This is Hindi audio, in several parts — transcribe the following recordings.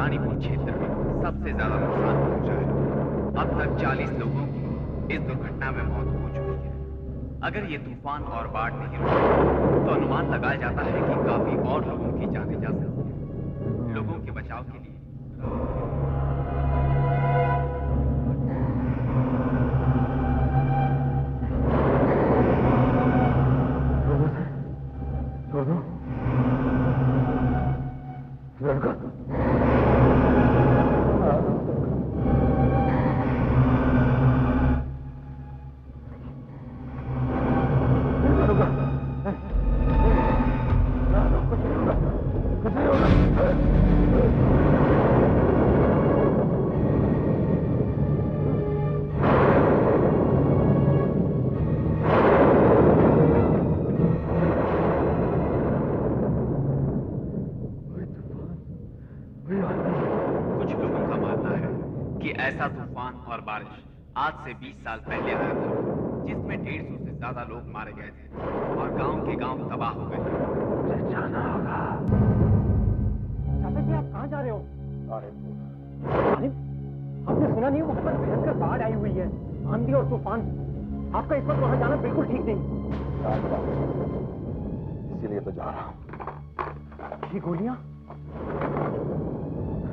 रानीपुर क्षेत्र में सबसे ज्यादा नुकसान पहुंचा है। अब तक 40 लोगों की इस दुर्घटना में मौत हो चुकी है। अगर ये तूफान और बाढ़ नहीं रुके तो अनुमान लगाया जाता है कि काफी और लोगों की जानें जा सकती हैं। लोगों के बचाव के लिए ऐसा तूफान और बारिश आज से 20 साल पहले आया था, जिसमें 150 से ज्यादा लोग मारे गए थे और गांव के गांव तबाह हो गए थे। मुझे जाना होगा। चाचा जी, आप कहाँ जा रहे हो? आपने सुना नहीं, वहाँ पर भयंकर बाढ़ आई हुई है, आंधी और तूफान। आपका इस वक्त वहाँ जाना बिल्कुल ठीक नहीं। इसीलिए तो जा रहा हूँ। ये गोलियां,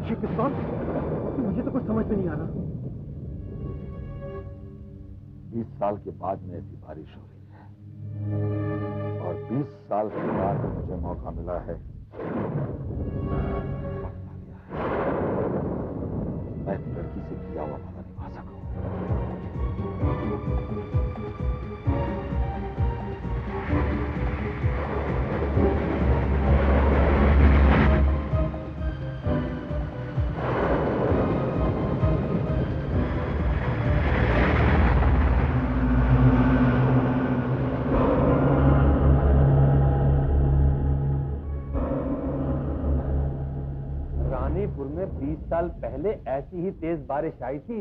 ये पिस्तौल, मुझे तो कुछ समझ में नहीं आ रहा। 20 साल के बाद में ऐसी बारिश हो रही है और 20 साल के बाद मुझे मौका मिला है। मैं लड़की से किया हुआ वादा निभा सकूं। रानीपुर में 20 साल पहले ऐसी ही तेज बारिश आई थी,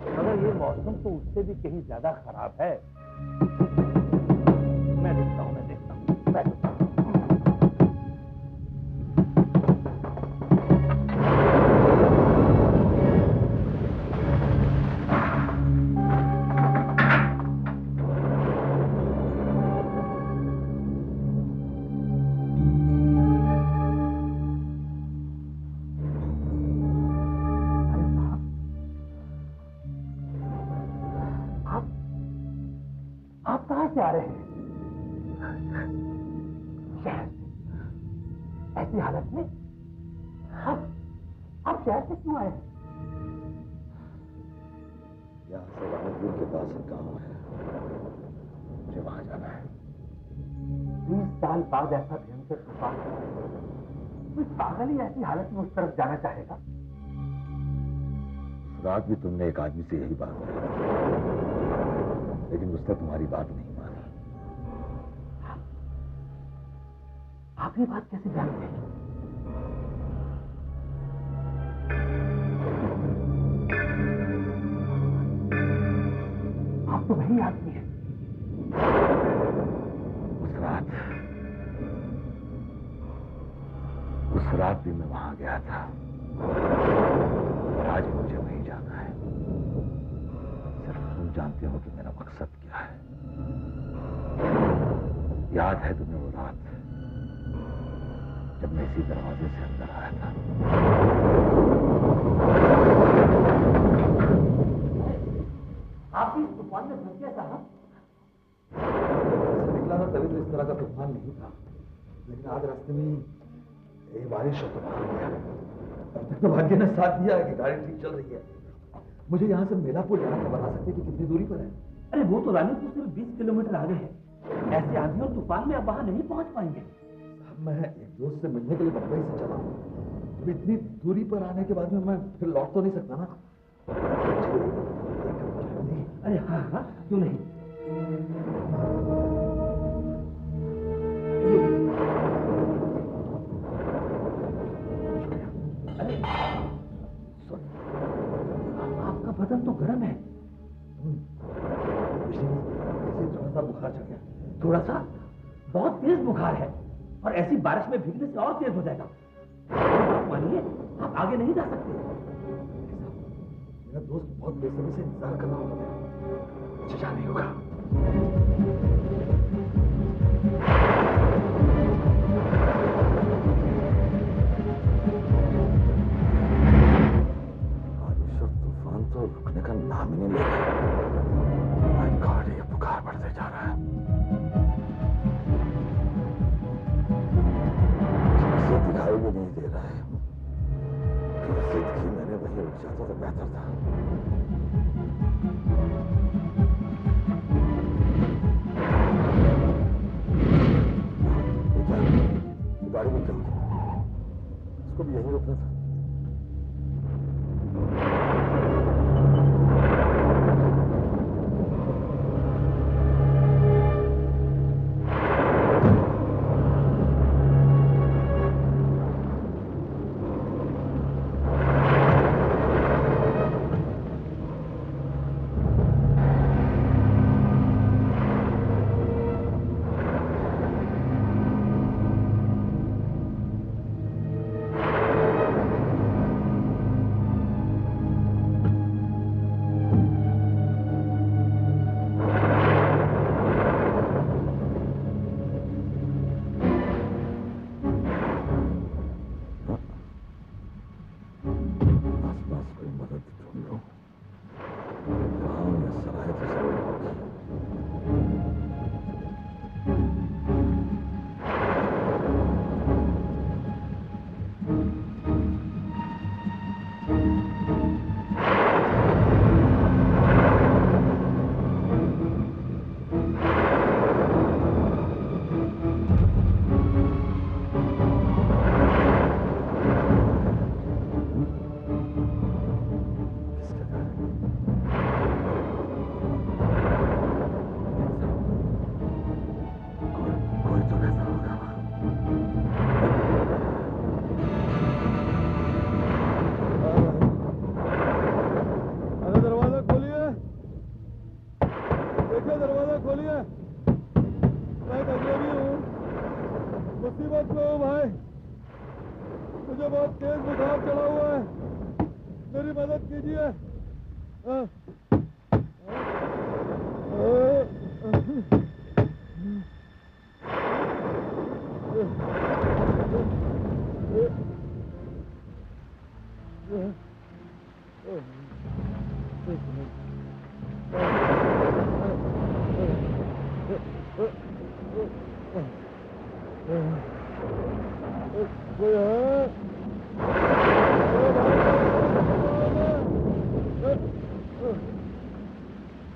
मगर ये मौसम तो उससे भी कहीं ज्यादा खराब है। मैं देखता हूँ। आ रहे हैं शहर से, ऐसी हालत में आप शहर से क्यों आए? यहाँ से रानीपुर के पास एक गांव है, मुझे वहां जाना है। 20 साल बाद ऐसा भयंकर तूफान, कोई पागल ही ऐसी हालत में उस तरफ जाना चाहेगा? रात भी तुमने एक आदमी से यही बात कही, लेकिन उसने तुम्हारी बात नहीं मानी। आप ये बात कैसे जानते हैं? आप तो वही आदमी हैं। उस रात भी मैं वहां गया था और आज भी मुझे वहीं जाना है। सिर्फ तुम जानते हो कि मेरा मकसद क्या है। याद है तुम्हें वो रात जब मैं इसी दरवाजे से अंदर आया था? आप इस तूफान में फंस गए साहब? निकला था तभी तो इस तरह का तूफान नहीं था, लेकिन आज रास्ते में ये बारिश और तूफान गया। अब तक तो भाग्य ने साथ दिया है कि गाड़ी ठीक चल रही है। मुझे यहाँ से मेलापुर जाना था, बता सकते कि कितनी दूरी पर है? अरे वो तो रानीपुर से 20 किलोमीटर आगे है। ऐसे आंधी और तूफान में आप वहां नहीं पहुंच पाएंगे। मैं एक दोस्त से मिलने के लिए बम्बई से चला हूँ। अब इतनी दूरी पर आने के बाद में मैं फिर लौट तो नहीं सकता ना। अरे हाँ हाँ, क्यों नहीं। अरे आपका बदन तो गर्म है। थोड़ा सा बुखार चढ़ गया। थोड़ा सा? बहुत तेज बुखार है और ऐसी बारिश में भीगने से और तेज हो जाएगा। मानिए, आप आगे नहीं जा सकते। मेरा दोस्त बहुत बेसब्री से इंतजार कर रहा होगा, मुझे जाना ही होगा। बारिश और तूफान तो रुकने का नाम ही नहीं ले रहे। माय गॉड, ये बुखार बढ़ते जा रहा है। दिखाई भी नहीं दे रहा है। जिंदगी मैंने वहीं रुक जाता तो बेहतर था। गाड़ी में चलती, उसको भी यहीं रुकना था।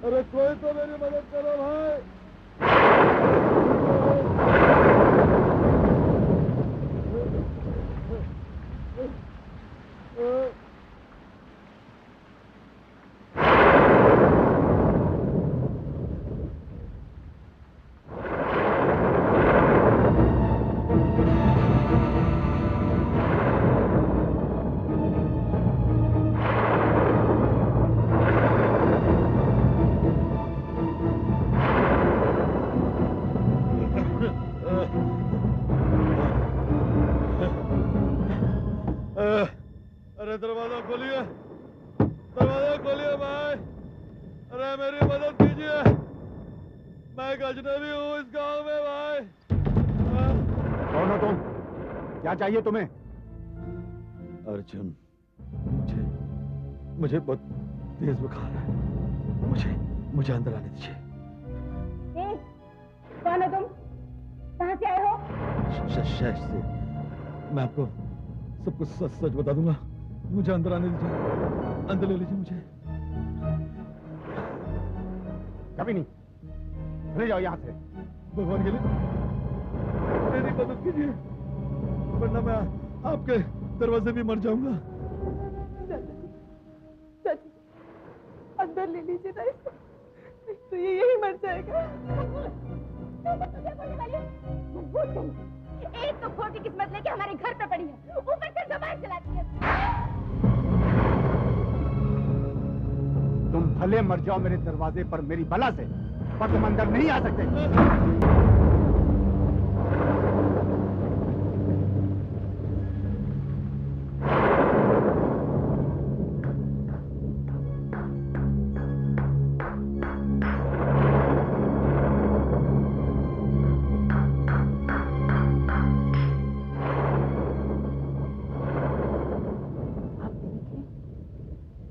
अरे कोई तो मेरी मदद करो भाई। दरवाजा खोलिए, दरवाजा खोलिए भाई। अरे मेरी मदद कीजिए, मैं एक अजनबी हूँ इस गांव में भाई। कौन हो तुम? क्या चाहिए तुम्हें? अर्जुन, मुझे बहुत तेज बुखार है, मुझे अंदर आने दीजिए। कौन हो तुम? कहाँ से आए हो? शहर से। मैं आपको सब कुछ सच सच बता दूंगा, मुझे अंदर आने दीजिए, अंदर ले लीजिए मुझे। कभी नहीं, चले जाओ यहाँ से। भगवान के लिए मेरी मदद कीजिए, वरना मैं आपके दरवाजे भी मर जाऊंगा। चाची, अंदर ले लीजिए ना इसको, तो ये यही मर जाएगा। एक तो खोटी किस्मत लेके हमारे घर पे पड़ी है, ऊपर से जबान चलाती है। तुम भले मर जाओ मेरे दरवाजे पर मेरी बला से, पर तुम अंदर नहीं आ सकते।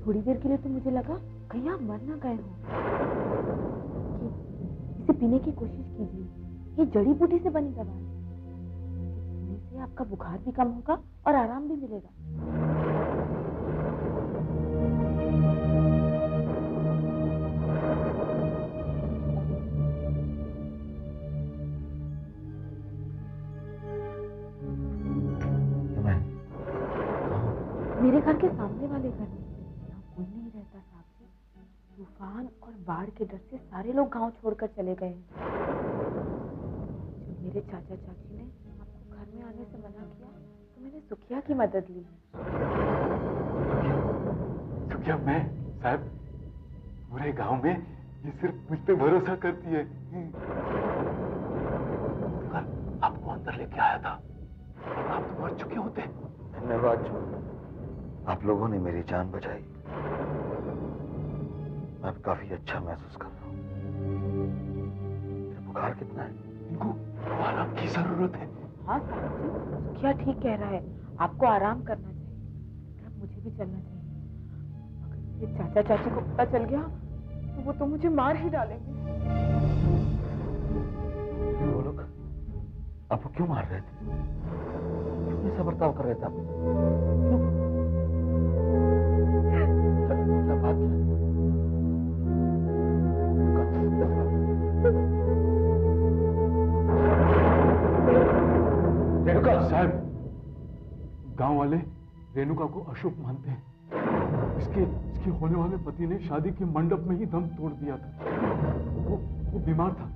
थोड़ी देर के लिए तो मुझे लगा कहीं आप मर ना गए हो। इसे पीने की कोशिश कीजिए, ये जड़ी बूटी से बनी दवा है। पीने से आपका बुखार भी कम होगा और आराम भी मिलेगा। मेरे घर के सामने वाले घर में यहाँ कोई नहीं रहता साहब जी। तूफान और बाढ़ के डर से सारे लोग गांव छोड़कर चले गए हैं। जब मेरे चाचा चाची ने आपको घर में आने से मना किया तो मैंने सुखिया की मदद ली। सुखिया मैं साहब, पूरे गांव में ये सिर्फ मुझ पे भरोसा करती है। आपको अंदर लेके आया था, आप तो मर चुके होते। धन्यवाद जो आप लोगों ने मेरी जान बचाई। मैं अब काफी अच्छा महसूस कर रहा हूँ। बुखार कितना है? इनको आराम की जरूरत है। हाँ साहब जी, सुखिया ठीक कह रहा है, आपको आराम करना चाहिए। अब मुझे भी चलना चाहिए। अगर मेरे चाचा चाची को पता चल गया तो वो तो मुझे मार ही डालेंगे। वो लोग आपको क्यों मार रहे थे? क्यों ऐसा बर्ताव कर रहे थे आप? क्या बात है? रेणुका साहब, गांव वाले रेणुका को अशुभ मानते हैं। इसके होने वाले पति ने शादी के मंडप में ही दम तोड़ दिया था। वो बीमार था,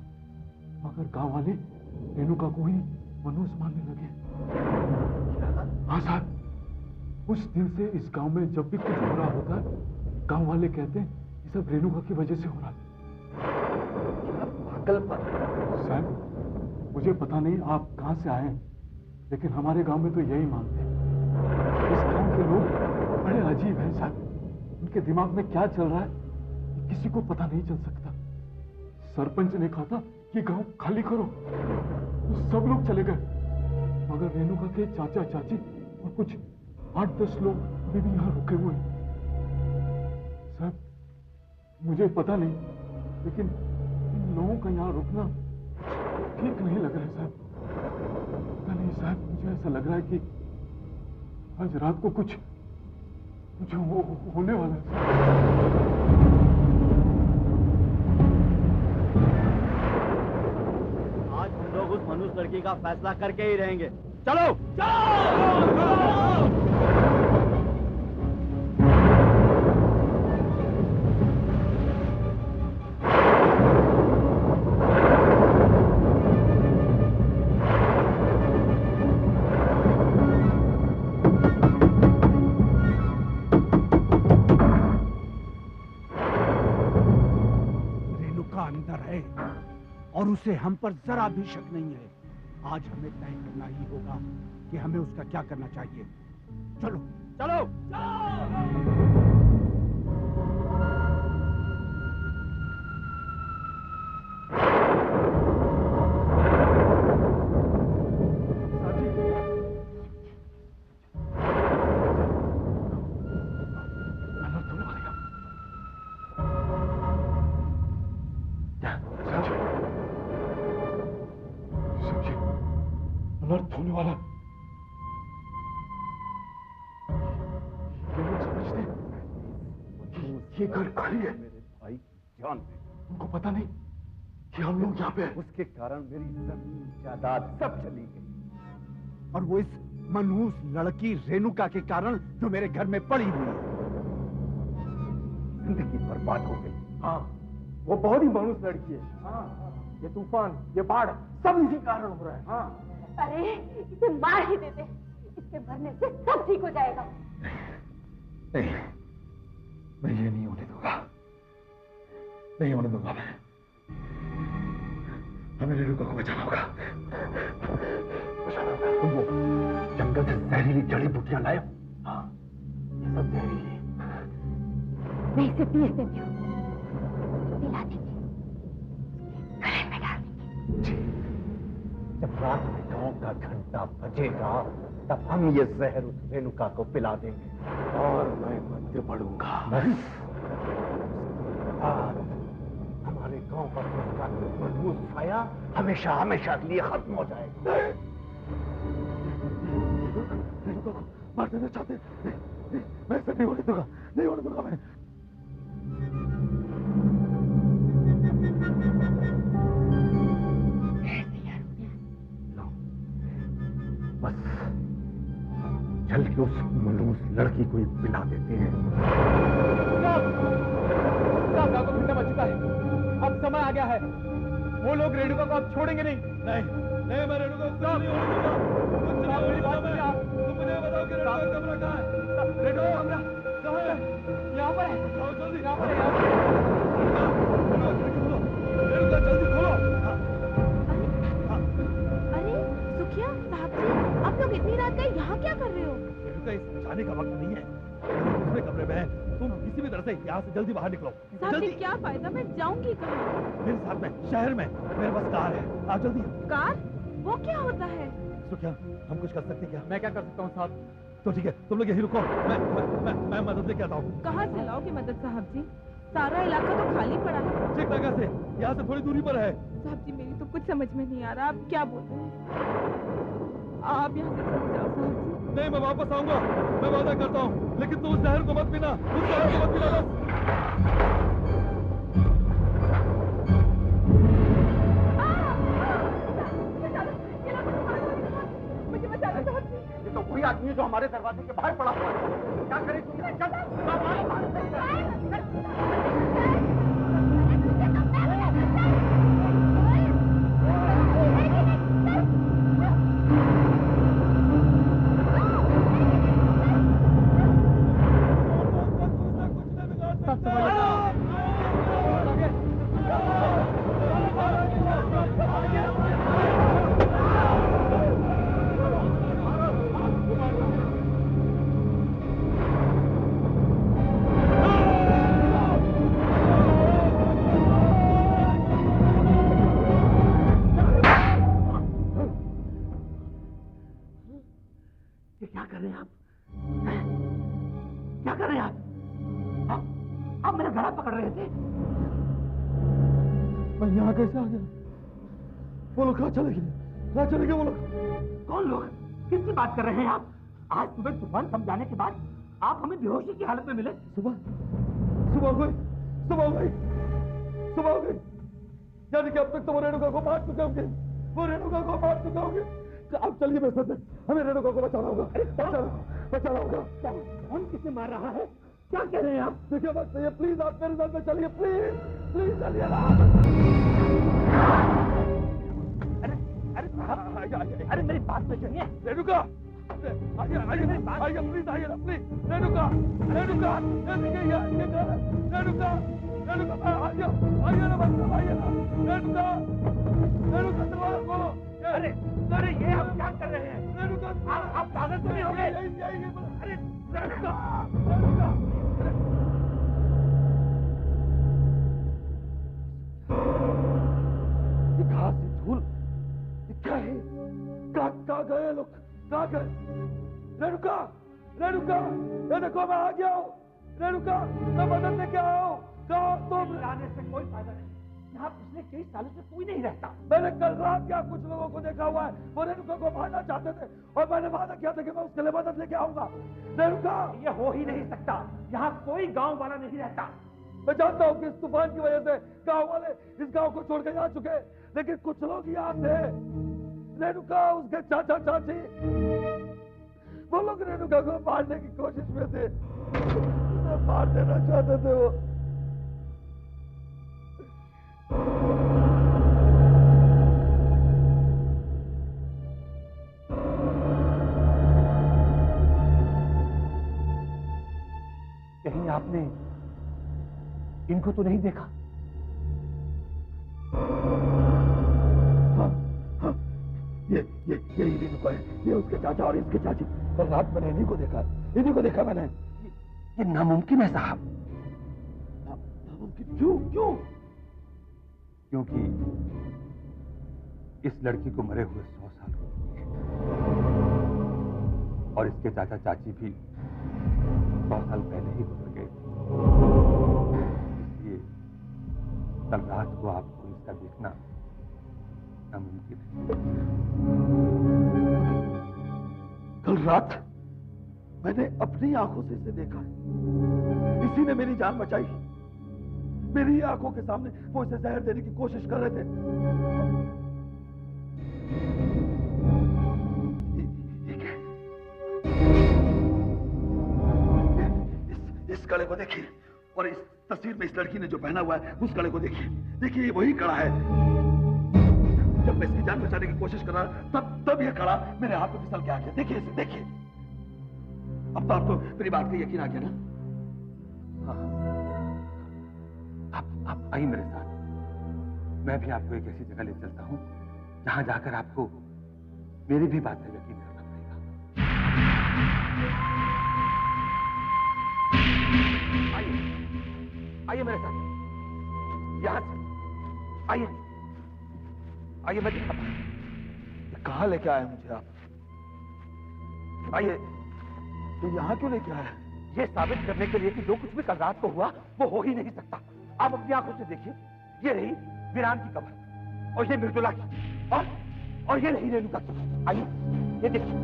मगर गांव वाले रेणुका को ही मनुष्य मानने लगे। हाँ साहब, उस दिन से इस गांव में जब भी कुछ बुरा होता है, गांव वाले कहते हैं ये सब रेणुका की वजह से हो रहा है। साहब, मुझे पता नहीं आप कहां से आए हैं, लेकिन हमारे गांव में तो यही मानते हैं। इस गांव के लोग बड़े अजीब हैं साहब। उनके दिमाग में क्या चल रहा है किसी को पता नहीं चल सकता। सरपंच ने कहा था कि गांव खाली करो, तो सब लोग चले गए, मगर रेणुका के चाचा चाची और कुछ 8-10 लोग अभी भी यहाँ रुके हुए हैं। साहब, मुझे पता नहीं, लेकिन इन लोगों का यहाँ रुकना ठीक नहीं लग रहा है साहब। पता नहीं साहब, मुझे ऐसा लग रहा है कि आज रात को कुछ होने वाला है। आज हम लोग उस मनुष्य लड़की का फैसला करके ही रहेंगे। चलो चलो। और उसे हम पर जरा भी शक नहीं है। आज हमें तय करना ही होगा कि हमें उसका क्या करना चाहिए। चलो चलो, अनर्थ होने वाला। ये लोग समझते ये घर खाली है। मेरे भाई जान दे, उनको पता नहीं कि हम लोग यहाँ पे हैं। उसके कारण मेरी जमीन जायदाद सब चली गई, और वो इस मनहूस लड़की रेणुका के कारण जो मेरे घर में पड़ी हुई है। जिंदगी बर्बाद हो गई। हाँ, वो बहुत ही मनुष्य लड़की है। हाँ, ये तूफान, ये बाढ़ सब इसी कारण हो रहा है। हाँ, अरे इसे मार ही देते, इसके मरने से सब ठीक हो जाएगा। नहीं, मैं ये नहीं होने दूंगा, नहीं होने दूंगा मैं। हमें रेणुका को बचाना होगा, बचाना होगा। तुम वो जंगल से जहरीली जड़ी बूटियां लाए? हाँ, ये सब जहरीली। मैं इसे पीस देती हूँ, पिला देंगे, गले में डाल देंगे। जब रात में गांव का घंटा बजेगा तब हम ये जहर उस रेणुका को पिला देंगे। और मैं सत्य पढ़ूंगा। हमारे गांव का संस्कार मजबूत छाया हमेशा हमेशा के लिए खत्म हो जाएगा। मार देना चाहते मैं ऐसा नहीं होने दूंगा, नहीं होने दूंगा मैं। बस चल के उस मनहूस लड़की को एक पिला देते हैं। गांव को फिरना बच चुका है, अब समय आ गया है। वो लोग रेणुका को अब छोड़ेंगे नहीं। नहीं, मैं रेणुका को नहीं होने दूंगा। कुछ नहीं होने दूंगा मैं। तुम मुझे बताओ कि रेणुका का कमरा कहाँ है? रेणुका का कमरा कहाँ है? यहाँ पर है। आओ जल्दी। यहाँ पर है, यहाँ पर है। रेणुका जल्दी खोलो। अरे सुखिया साहब जी, आप लोग इतनी रात गए यहाँ क्या कर रहे हो? रेणुका, इस जाने का वक्त नहीं है। दूसरे कमरे में है, तुम किसी भी तरह से यहाँ से जल्दी बाहर निकलो। साहब जी जल्दी। क्या फायदा, मैं जाऊंगी कहाँ? मेरे साथ में शहर में मेरे पास कार है, आप जल्दी। कार? वो क्या होता है? तो क्या हम कुछ कर सकते क्या? मैं क्या कर सकता हूँ साहब? तो ठीक है, तुम लोग यही रुको, मैं मदद लेके आता हूँ। कहाँ से लाओगे मदद साहब जी? सारा इलाका तो खाली पड़ा है। ठीक जगह से, यहाँ से थोड़ी दूरी पर है। साहब जी मेरी तो कुछ समझ में नहीं आ रहा, आप क्या बोल रहे हैं? आप यहाँ से चले जाओ साहब जी। नहीं, मैं वापस आऊंगा, मैं वादा करता हूँ, लेकिन तुम उस जहर को मत पीना, उस जहर को मत पीना बस। मुझे बचा लो साहब जी। ये तो वही आदमी है जो हमारे दरवाजे के बाहर पड़ा हुआ है। क्या करें तुम? क्या कर रहे हैं आप? क्या कर रहे हैं आप? आप मेरा गला पकड़ रहे थे। मैं यहाँ कैसे आ गया? वो लोग कहाँ चले गए? कहाँ चले गए वो लोग? कौन लोग? किसकी बात कर रहे हैं आप? आज सुबह तूफान थम जाने के बाद आप हमें बेहोशी की हालत में मिले। सुबह हो गई, सुबह हो गई, सुबह हो गई। यानी कि अब तक तो वो रेणुका को मार चुके होंगे, वो रेणुका को मार चुके होंगे। अब चलिए मेरे साथ, हमें रेणुका को बचाना होगा, बचाना होगा। कौन किसे मार रहा है? क्या कह रहे हैं आप? देखिए वक्त नहीं है, प्लीज आप मेरे साथ में चलिए, प्लीज प्लीज चलिए ना। अरे मेरी बात तो सुनिए। रेणुका, आइए प्लीज, आइए ना प्लीज। रेणुका, रेणुका, रेणुका, आइए ना, मतलब आइए ना। रेणुका, रेणुका दरवाजा खोलो। अरे ये आप क्या कर रहे हैं? रेणुका, आप पागल तो नहीं हो गए? अरे रेणुका, रेणुका, ये घास, ये धूल, ये क्या है? कहाँ गए लोग? कहाँ गए? रेणुका, रेणुका, ये देखो मैं आ गया हूँ। रेणुका, मैं मदद लेके आया हूँ। कहाँ तुम? आने से कोई फायदा नहीं। यहाँ पिछले कई सालों से कोई नहीं रहता। मैंने कल रात क्या कुछ लोगों को देखा हुआ है, वो रेणुका को मारना चाहते थे और मैंने वादा किया था कि मैं उसके लिए मदद लेके आऊंगा। रेणुका, ये हो ही नहीं सकता। यहाँ कोई गांव वाला नहीं रहता। मैं जानता हूँ कि इस तूफान की वजह से गांव वाले इस गांव को छोड़ के जा चुके, लेकिन कुछ लोग यहाँ थे। रेणुका, उसके चाचा चाची, वो लोग रेणुका को मारने की कोशिश में थे, उसे मार देना चाहते थे वो। कहीं आपने इनको तो नहीं देखा? हाँ, यही रेणुका है, ये उसके चाचा और इसके चाची। कल रात मैंने इन्हीं को देखा मैंने। ये नामुमकिन है साहब। नामुमकिन क्यों? क्योंकि इस लड़की को मरे हुए 100 साल हो गए और इसके चाचा चाची भी 100 साल पहले ही गुजर गए थे। इसलिए कल रात को आपको इसका देखना नामुमकिन है। कल रात मैंने अपनी आंखों से इसे देखा है। इसी ने मेरी जान बचाई। मेरी आंखों के सामने वो इसे जहर देने की कोशिश कर रहे थे। ये क्या है? इस कड़े को देखिए और इस तस्वीर में इस लड़की ने जो पहना हुआ है उस कड़े को देखिए। देखिए ये वही कड़ा है। जब मैं इसकी जान बचाने की कोशिश कर रहा तब ये कड़ा मेरे हाथ में फिसल के आ गया। देखिए इसे, देखिए। अब तो आपको मेरी बात का यकीन आ गया ना? हाँ, आप आइए मेरे साथ। मैं भी आपको एक ऐसी जगह ले चलता हूँ जहां जाकर आपको मेरी भी बात का यकीन करना पड़ेगा। आइए, आइए मेरे साथ। यहां से आइए, आइए मैं दिखाता हूं। कहां लेके आए मुझे आप? आइए। तो यहां क्यों लेके आए? ये साबित करने के लिए कि जो कुछ भी कल रात को हुआ वो हो ही नहीं सकता। आप अपनी आंखों से देखिए, ये रही वीरान की कब्र और ये मृदुला की और ये रही रेणुका की। आइए ये देखिए।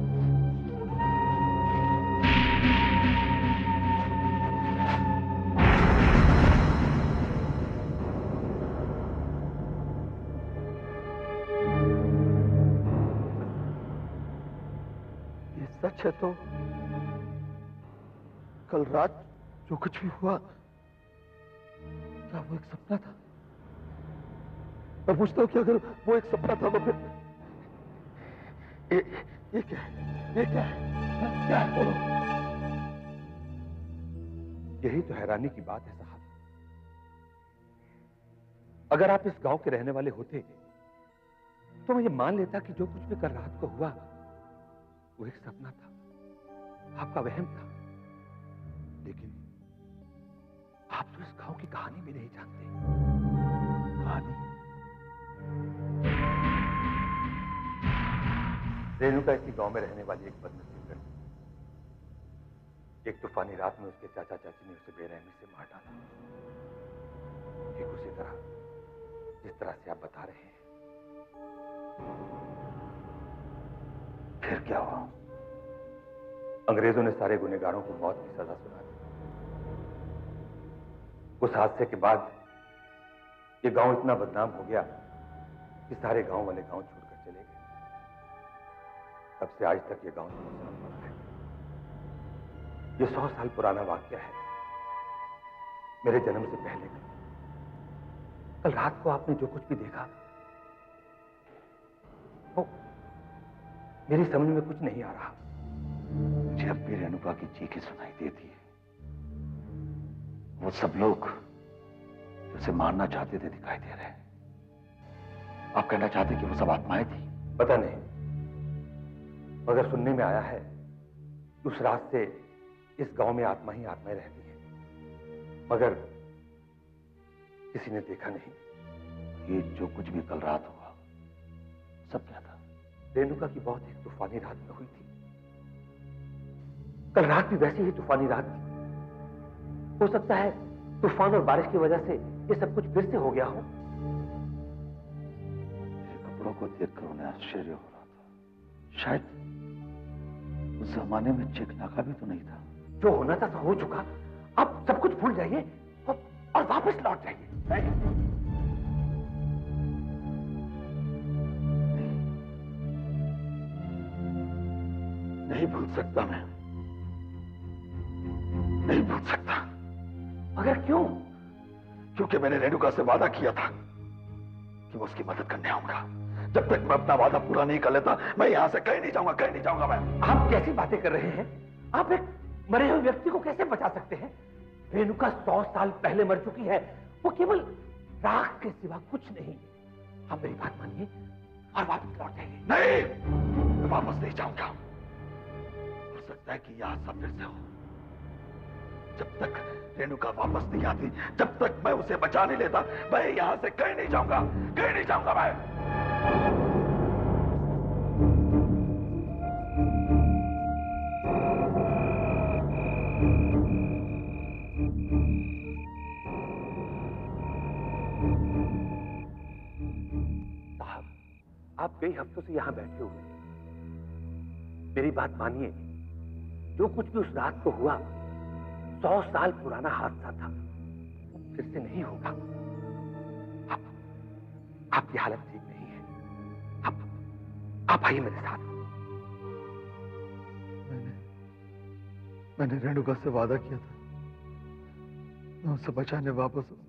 ये सच है तो कल रात जो कुछ भी हुआ क्या वो एक सपना था? मैं पूछता हूँ कि अगर वो एक सपना था तो फिर ये क्या है? ये क्या है? क्या है? बोलो। यही तो हैरानी की बात है साहब। अगर आप इस गांव के रहने वाले होते तो मैं ये मान लेता कि जो कुछ भी कल रात को हुआ वो एक सपना था, आपका वहम था। लेकिन आप तो इस गांव की कहानी भी नहीं जानते। कहानी? रेणुका इसी गांव में रहने वाली एक बदनसीब लड़की। एक तूफानी रात में उसके चाचा चाची ने उसे बेरहमी से मार डाला। ठीक उसी तरह जिस तरह से आप बता रहे हैं। फिर क्या हुआ? अंग्रेजों ने सारे गुनहगारों को मौत की सजा सुना दी। उस हादसे के बाद ये गांव इतना बदनाम हो गया कि सारे गांव वाले गांव छोड़कर चले गए। तब से आज तक ये गांव सुनसान पड़ा है। ये 100 साल पुराना वाकया है, मेरे जन्म से पहले का। कल रात को आपने जो कुछ भी देखा वो मेरी समझ में कुछ नहीं आ रहा। मुझे अब भी रेणुका की चीखें सुनाई देती है। वो सब लोग जो उसे मारना चाहते थे दिखाई दे रहे हैं। आप कहना चाहते कि वो सब आत्माएं थी? पता नहीं, मगर सुनने में आया है कि उस रात से इस गांव में आत्मा ही आत्माएं रहती हैं, मगर किसी ने देखा नहीं। ये जो कुछ भी कल रात हुआ सब क्या था? रेणुका की मौत एक तूफानी रात में हुई थी। कल रात भी वैसी ही तूफानी रात थी। हो सकता है तूफान और बारिश की वजह से ये सब कुछ फिर से हो गया हो। मेरे कपड़ों को देखकर उन्हें आश्चर्य हो रहा था। शायद उस जमाने में चिकनाका भी तो नहीं था। जो होना था तो हो चुका। अब सब कुछ भूल जाइए और वापस लौट जाइए। नहीं भूल सकता मैं, नहीं भूल सकता। मगर क्यों? क्योंकि मैंने रेणुका से वादा किया था कि मैं उसकी मदद करने आऊंगा। जब तक मैं अपना वादा पूरा नहीं कर लेता मैं यहां से कहीं नहीं जाऊंगा, कहीं नहीं जाऊंगा मैं। आप कैसी बातें कर रहे हैं? आप एक मरे हुए व्यक्ति को कैसे बचा सकते हैं? रेणुका 100 साल पहले मर चुकी है। वो केवल राख के सिवा कुछ नहीं। आप मेरी बात मानिए और वापस लौट जाइए। नहीं, मैं वापस नहीं जाऊंगा। हो सकता है कि यह हादसा फिर से हो। जब तक रेणुका वापस नहीं आती, जब तक मैं उसे बचा नहीं लेता, मैं यहां से कहीं नहीं जाऊंगा, कहीं नहीं जाऊंगा मैं। आप कई हफ्तों से यहां बैठे हुए हैं। मेरी बात मानिए, जो कुछ भी उस रात को हुआ 100 साल पुराना हादसा था, वो फिर से नहीं होगा। आपकी हालत ठीक नहीं है। आप आइए मेरे साथ। मैंने रेणुका से वादा किया था, मैं उसे बचाने वापस आऊं।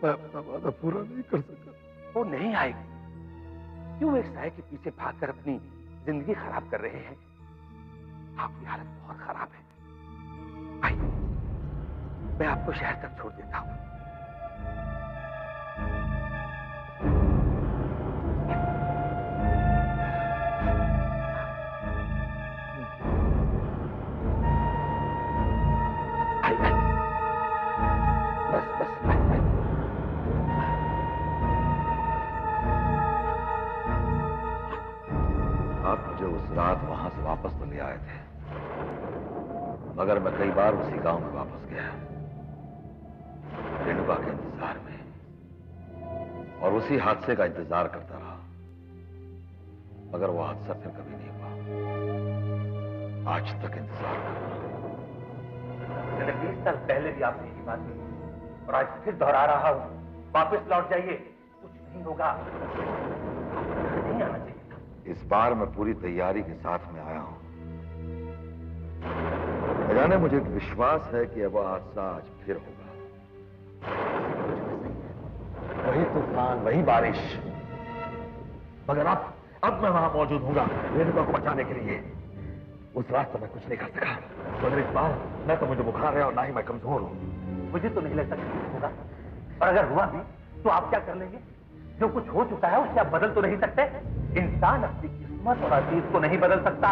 मैं अपना वादा पूरा नहीं कर सका। वो नहीं आएगी। क्यों एक साए के पीछे भागकर अपनी जिंदगी खराब कर रहे हैं? आपकी हालत बहुत खराब है। आइए, मैं आपको शहर तक छोड़ देता हूं। आप मुझे उस रात वहां से वापस तो ले आए थे, मगर मैं कई बार उसी गांव में वापस गया, रेणुका के इंतजार में, और उसी हादसे का इंतजार करता रहा, मगर वो हादसा फिर कभी नहीं हुआ। आज तक इंतजार कर रहा हूं। मैंने 20 साल पहले भी आपसे यही बात की और आज फिर दोहरा रहा हूं। वापस लौट जाइए, कुछ नहीं होगा। नहीं आना चाहिए। इस बार मैं पूरी तैयारी के साथ में आया हूं। जाने मुझे एक विश्वास है कि वह हादसा आज फिर होगा। वही तूफान, वही बारिश, मगर अब मैं वहां मौजूद हूंगा रेणुका को बचाने के लिए। उस रात तो मैं कुछ नहीं कर सका, मगर इस बार न तो मुझे बुखार है और ना ही मैं कमजोर हूं। मुझे तो नहीं लगता कि कुछ होगा, और अगर हुआ भी तो आप क्या कर लेंगे? जो कुछ हो चुका है उसे आप बदल तो नहीं सकते। इंसान अपनी किस्मत और अतीत को नहीं बदल सकता,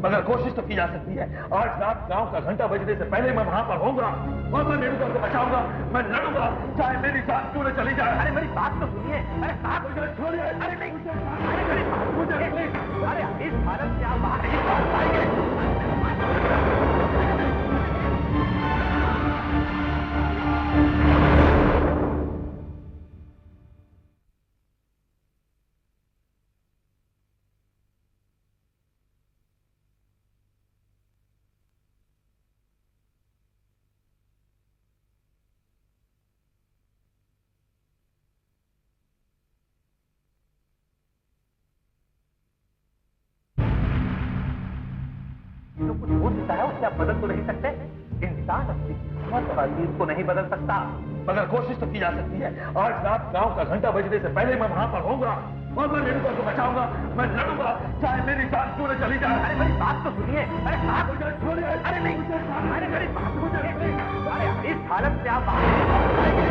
मगर कोशिश तो की जा सकती है। आज रात गांव का घंटा बजने से पहले मैं वहां पर होऊंगा और मैं रेणुका को बचाऊंगा। मैं लड़ूंगा, चाहे मेरी जान क्यों न चली जाए। अरे मेरी बात तो सुनिए। अरे साहब मुझे छोड़िए। अरे नहीं, अरे मेरी बात मुझे, अरे इस हालत से आप बाहर नहीं निकल पाएंगे। जो कुछ हो चुका है उसे आप बदल तो नहीं सकते। इंसान अपनी किस्मत और अतीत को नहीं बदल सकता, मगर कोशिश तो की जा सकती है। आज रात गांव का घंटा बजने से पहले मैं वहां पर होऊंगा और मैं रेणुका को बचाऊंगा। मैं लड़ूंगा, चाहे मेरी जान क्यों न चली जाए। अरे मेरी बात तो सुनिए। अरे साहब मुझे छोड़िए। अरे नहीं, अरे मेरी बात मुझे, अरे इस हालत से आप बाहर नहीं निकल पाएंगे।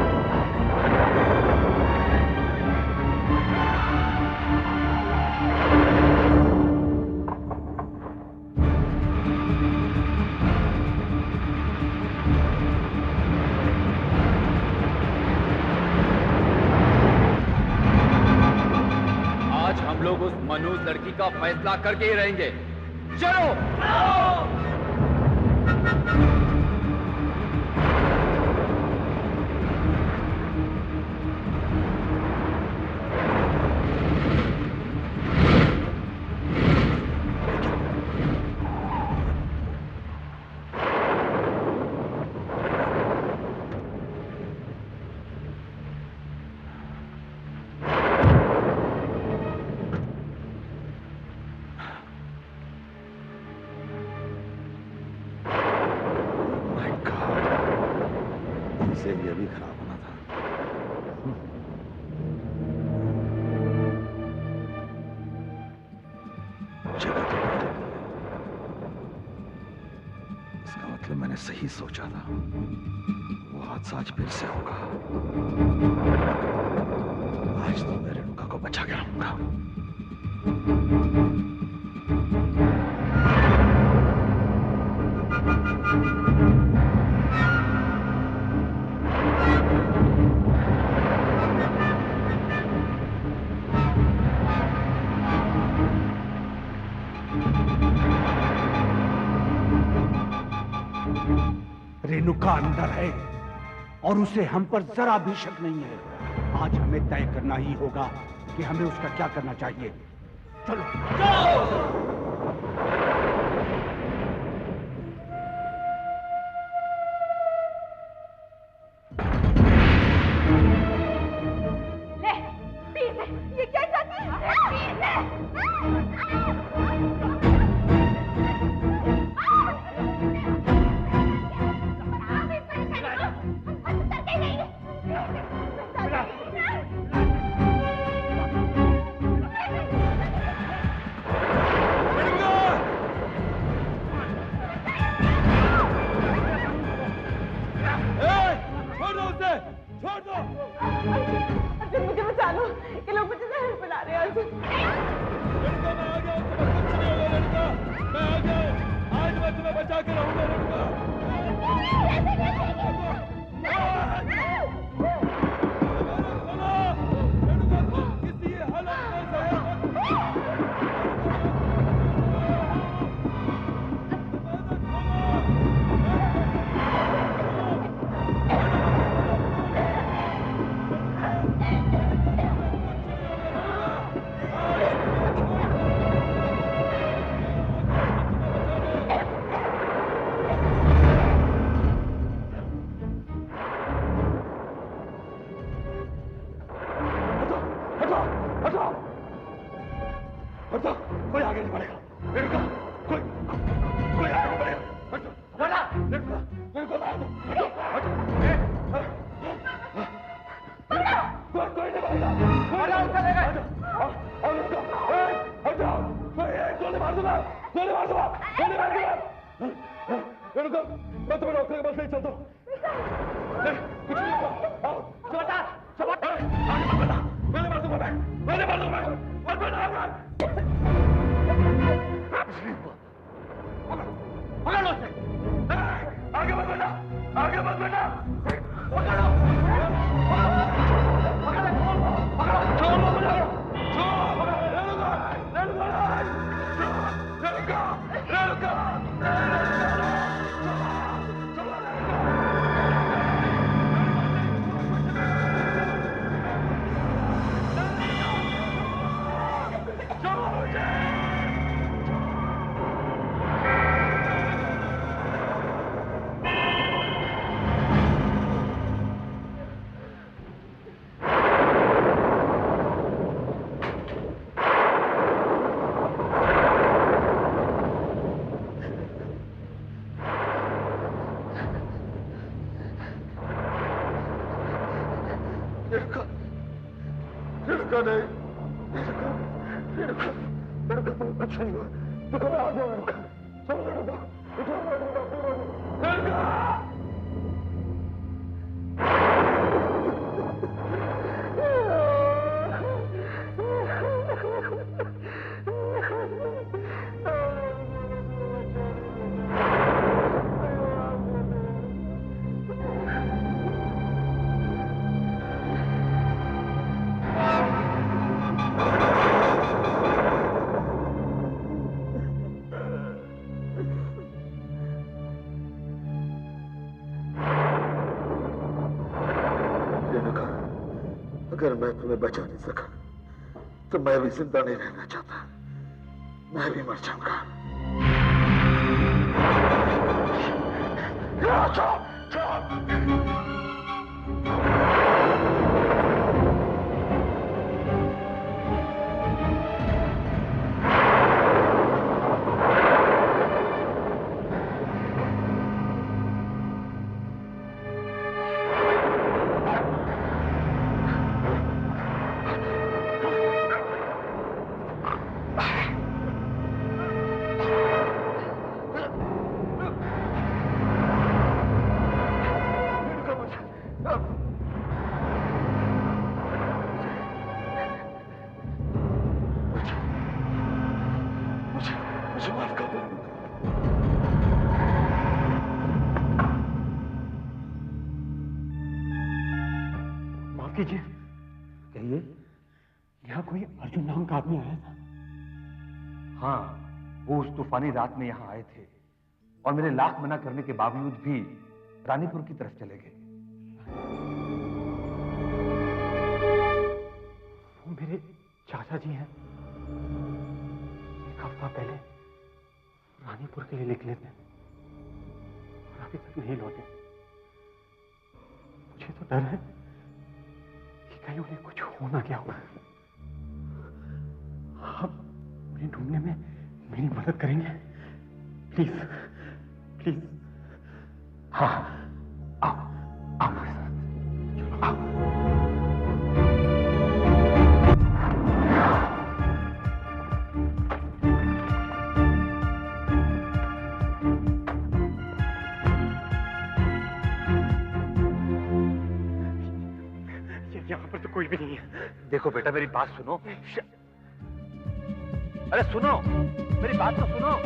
हम लोग उस मनोज लड़की का फैसला करके ही रहेंगे। चलो। इसे भी अभी खराब होना था। जगह तो बदल गई। इसका मतलब मैंने सही सोचा था, वो हादसा आज फिर से होगा। आज तो मैं रेणुका को बचा के रहूंगा। रेणुका अंदर है और उसे हम पर जरा भी शक नहीं है। आज हमें तय करना ही होगा कि हमें उसका क्या करना चाहिए। चलो ले, पीछे, ये क्या चाहती है? अर्जुन मुझे बचा लो, ये लोग मुझे जहर पिला रहे हैं। अर्जुन लड़का मैं आ गया हूँ, तुम्हें कुछ नहीं होगा लड़का, मैं आ गया हूँ, आज मैं तुम्हें बचा के रहूंगा लड़का। किसी हालत में जहर मत हटो, कोई आगे नहीं बढ़ेगा। लड़का, कोई आगे नहीं बढ़ेगा। हटो, लड़का, मार दो। हटो, कोई नहीं बढ़ेगा। हटो, गोली मार दूंगा। लड़का, मैं तुम्हें डॉक्टर के पास ले चलता हूँ। कुछ नहीं होगा। आओ, गोली मार दूंगा मैं। पकड़ लो उसे। आगे मत बढ़ना। पकड़ो। अच्छा नहीं हुआ। देखो मैं आ गया। चलो अगर मैं तुम्हें बचा नहीं सका तो मैं भी जिंदा नहीं रहना चाहता, मैं भी मर जाऊंगा। कहिए, यहाँ कोई अर्जुन नाम का आदमी आया था? हाँ, वो उस तूफानी रात में यहाँ आए थे और मेरे लाख मना करने के बावजूद भी रानीपुर की तरफ चले गए। वो मेरे चाचा जी हैं। एक हफ्ता पहले रानीपुर के लिए निकले थे और अभी तक नहीं लौटे। मुझे तो डर है कि कहीं उन्हें कुछ हो ना गया हो। आप उन्हें ढूंढने में मेरी मदद करेंगे प्लीज प्लीज? हाँ, आओ आओ मेरे साथ, चलो आओ। यहाँ पर तो कोई भी नहीं है। देखो बेटा, मेरी बात सुनो। अरे सुनो, मेरी बात तो सुनो।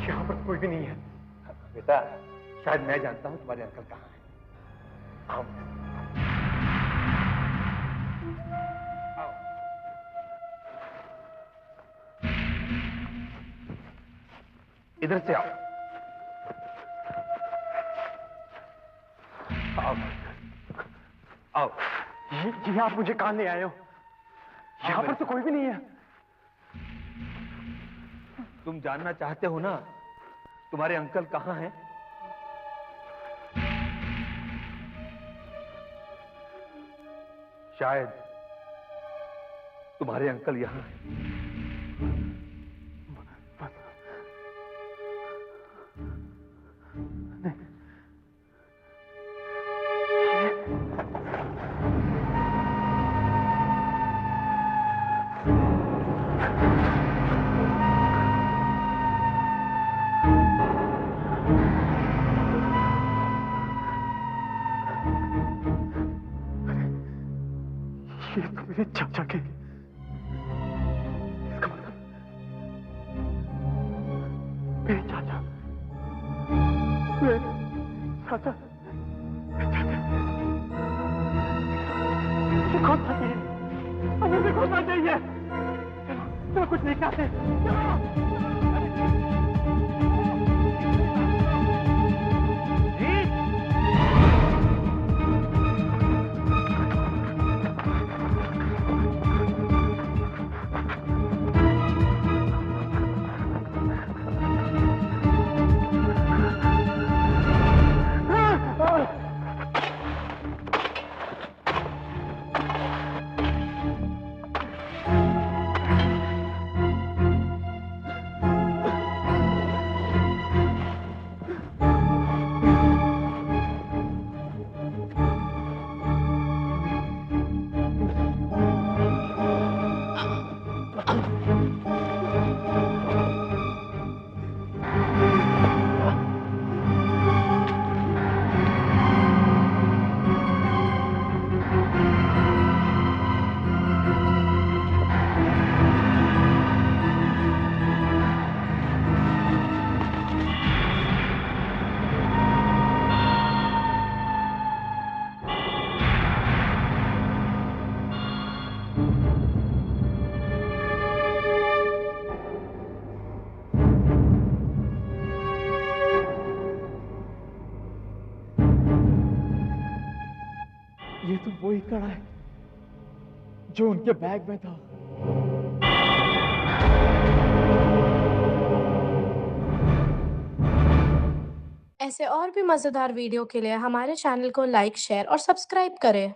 यहाँ पर कोई भी नहीं है। बेटा, शायद मैं जानता हूं तुम्हारे अंकल कहाँ हैं। आओ आओ। इधर से आओ। आओ आओ। जी आप मुझे कहाँ ले आए हो? यहाँ पर तो कोई भी नहीं है। तुम जानना चाहते हो ना तुम्हारे अंकल कहाँ हैं? शायद तुम्हारे अंकल यहाँ हैं। ये तो मेरे चाचा के, इसका मतलब मेरे चाचा, मेरे चाचा, कौन सा चाहिए? मुझे कौन सा चाहिए? चलो चलो कुछ नहीं कहते। ये तो वही कड़ा है जो उनके बैग में था। ऐसे और भी मजेदार वीडियो के लिए हमारे चैनल को लाइक, शेयर और सब्सक्राइब करें।